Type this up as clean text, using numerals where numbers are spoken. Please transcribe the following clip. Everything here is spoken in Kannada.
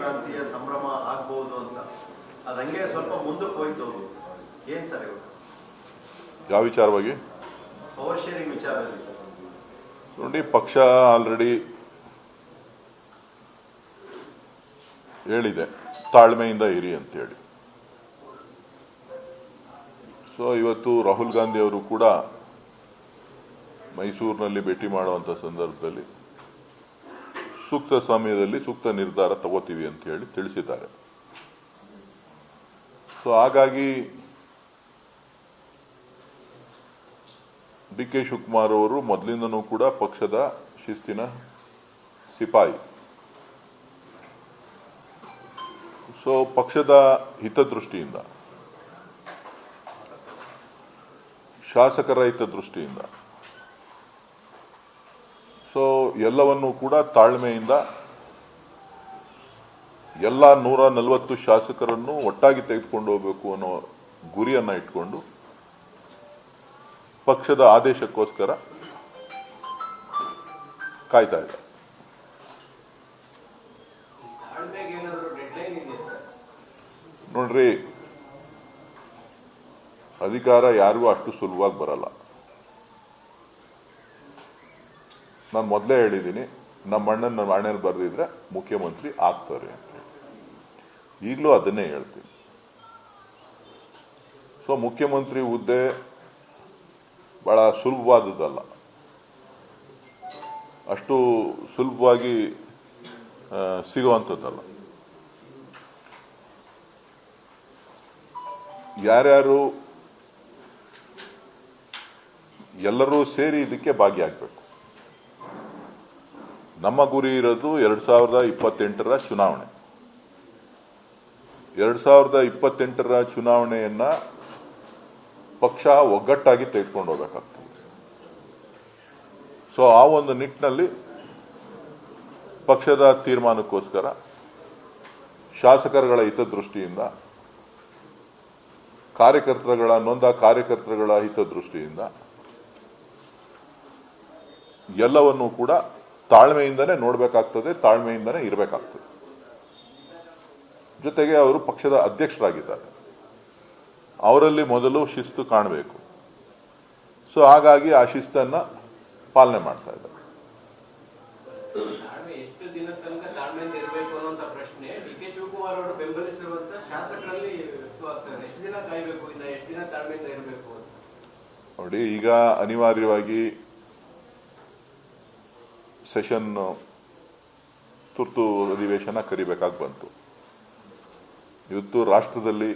ಸಂಕ್ರಾಂತಿಯ ಸಂಭ್ರಮ ಆಗ್ಬಹುದು ಅಂತ ಅದಂಗೆ ಸ್ವಲ್ಪ ಮುಂದಕ್ಕೆ ಹೋಯ್ತು. ಏನ್ ಸರ್ ಇವಾಗ ಯಾವ ವಿಚಾರವಾಗಿ? ಪವರ್ ಶೇರಿಂಗ್ ವಿಚಾರದಲ್ಲಿ ಸರ್. ನೋಡಿ, ಪಕ್ಷ ಆಲ್ರೆಡಿ ಹೇಳಿದೆ ತಾಳ್ಮೆಯಿಂದ ಇರಿ ಅಂತೇಳಿ. ಸೊ ಇವತ್ತು ರಾಹುಲ್ ಗಾಂಧಿ ಅವರು ಕೂಡ ಮೈಸೂರಿನಲ್ಲಿ ಭೇಟಿ ಮಾಡುವಂತ ಸಂದರ್ಭದಲ್ಲಿ ಸೂಕ್ತ ಸಮಯದಲ್ಲಿ ಸೂಕ್ತ ನಿರ್ಧಾರ ತಗೋತೀವಿ ಅಂತ ಹೇಳಿ ತಿಳಿಸಿದ್ದಾರೆ. ಸೊ ಹಾಗಾಗಿ ಡಿ ಕೆ ಶಿವಕುಮಾರ್ ಅವರು ಮೊದಲಿಂದನೂ ಕೂಡ ಪಕ್ಷದ ಶಿಸ್ತಿನ ಸಿಪಾಯಿ. ಸೊ ಪಕ್ಷದ ಹಿತದೃಷ್ಟಿಯಿಂದ, ಶಾಸಕರ ಹಿತದೃಷ್ಟಿಯಿಂದ ಸೊ ಎಲ್ಲವನ್ನೂ ಕೂಡ ತಾಳ್ಮೆಯಿಂದ ಎಲ್ಲ 140 ಶಾಸಕರನ್ನು ಒಟ್ಟಾಗಿ ತೆಗೆದುಕೊಂಡು ಹೋಗಬೇಕು ಅನ್ನೋ ಗುರಿಯನ್ನ ಇಟ್ಕೊಂಡು ಪಕ್ಷದ ಆದೇಶಕ್ಕೋಸ್ಕರ ಕಾಯ್ತಾ ಇದೆ. ನೋಡ್ರಿ, ಅಧಿಕಾರ ಯಾರಿಗೂ ಅಷ್ಟು ಸುಲಭವಾಗಿ ಬರಲ್ಲ. ನಾನು ಮೊದಲೇ ಹೇಳಿದ್ದೀನಿ, ನಮ್ಮ ಅಣ್ಣನ ಹಣೆಯಲ್ಲಿ ಬರೆದಿದ್ರೆ ಮುಖ್ಯಮಂತ್ರಿ ಆಗ್ತಾರೆ ಅಂತ ಹೇಳಿ. ಈಗಲೂ ಅದನ್ನೇ ಹೇಳ್ತೀನಿ. ಸೊ ಮುಖ್ಯಮಂತ್ರಿ ಹುದ್ದೆ ಬಹಳ ಸುಲಭವಾದದ್ದಲ್ಲ, ಅಷ್ಟು ಸುಲಭವಾಗಿ ಸಿಗುವಂಥದ್ದಲ್ಲ. ಯಾರ್ಯಾರು ಎಲ್ಲರೂ ಸೇರಿ ಇದಕ್ಕೆ ಭಾಗಿಯಾಗಬೇಕು. ನಮ್ಮ ಗುರಿ ಇರೋದು 2028ರ ಚುನಾವಣೆ. 2028ರ ಚುನಾವಣೆಯನ್ನ ಪಕ್ಷ ಒಗ್ಗಟ್ಟಾಗಿ ತೆಗೆದುಕೊಂಡು ಹೋಗಬೇಕಾಗ್ತದೆ. ಸೊ ಆ ಒಂದು ನಿಟ್ಟಿನಲ್ಲಿ ಪಕ್ಷದ ತೀರ್ಮಾನಕ್ಕೋಸ್ಕರ ಶಾಸಕರುಗಳ ಹಿತದೃಷ್ಟಿಯಿಂದ, ನೊಂದ ಕಾರ್ಯಕರ್ತರುಗಳ ಹಿತದೃಷ್ಟಿಯಿಂದ ಎಲ್ಲವನ್ನೂ ಕೂಡ ತಾಳ್ಮೆಯಿಂದನೇ ನೋಡಬೇಕಾಗ್ತದೆ, ತಾಳ್ಮೆಯಿಂದನೇ ಇರಬೇಕಾಗ್ತದೆ. ಜೊತೆಗೆ ಅವರು ಪಕ್ಷದ ಅಧ್ಯಕ್ಷರಾಗಿದ್ದಾರೆ, ಅವರಲ್ಲಿ ಮೊದಲು ಶಿಸ್ತು ಕಾಣಬೇಕು. ಸೊ ಹಾಗಾಗಿ ಆ ಶಿಸ್ತನ್ನ ಪಾಲನೆ ಮಾಡ್ತಾ ಇದ್ದಾರೆ. ಎಷ್ಟು ದಿನ ತನಕ ತಾಳ್ಮೆಯಿಂದ ಇರಬೇಕು ಅನ್ನುವಂತ ಪ್ರಶ್ನೆ ಡಿ ಕೆ ಶಿವಕುಮಾರ್ ಅವರು ಬೆಂಬಲಿಸಿರುವಂತ ಶಾಸಕರಲ್ಲಿ ವ್ಯಕ್ತವಾಗ್ತದೆ. ಎಷ್ಟು ದಿನ ಕಾಯಬೇಕು, ಇನ್ನ ಎಷ್ಟು ದಿನ ತಾಳ್ಮೆಯಿಂದ ಇರಬೇಕು ಅಂತ ನೋಡಿ. ಈಗ ಅನಿವಾರ್ಯವಾಗಿ ಸೆಷನ್ ತುರ್ತು ಅಧಿವೇಶನ ಕರಿಬೇಕಾಗಿ ಬಂತು. ಇವತ್ತು ರಾಷ್ಟ್ರದಲ್ಲಿ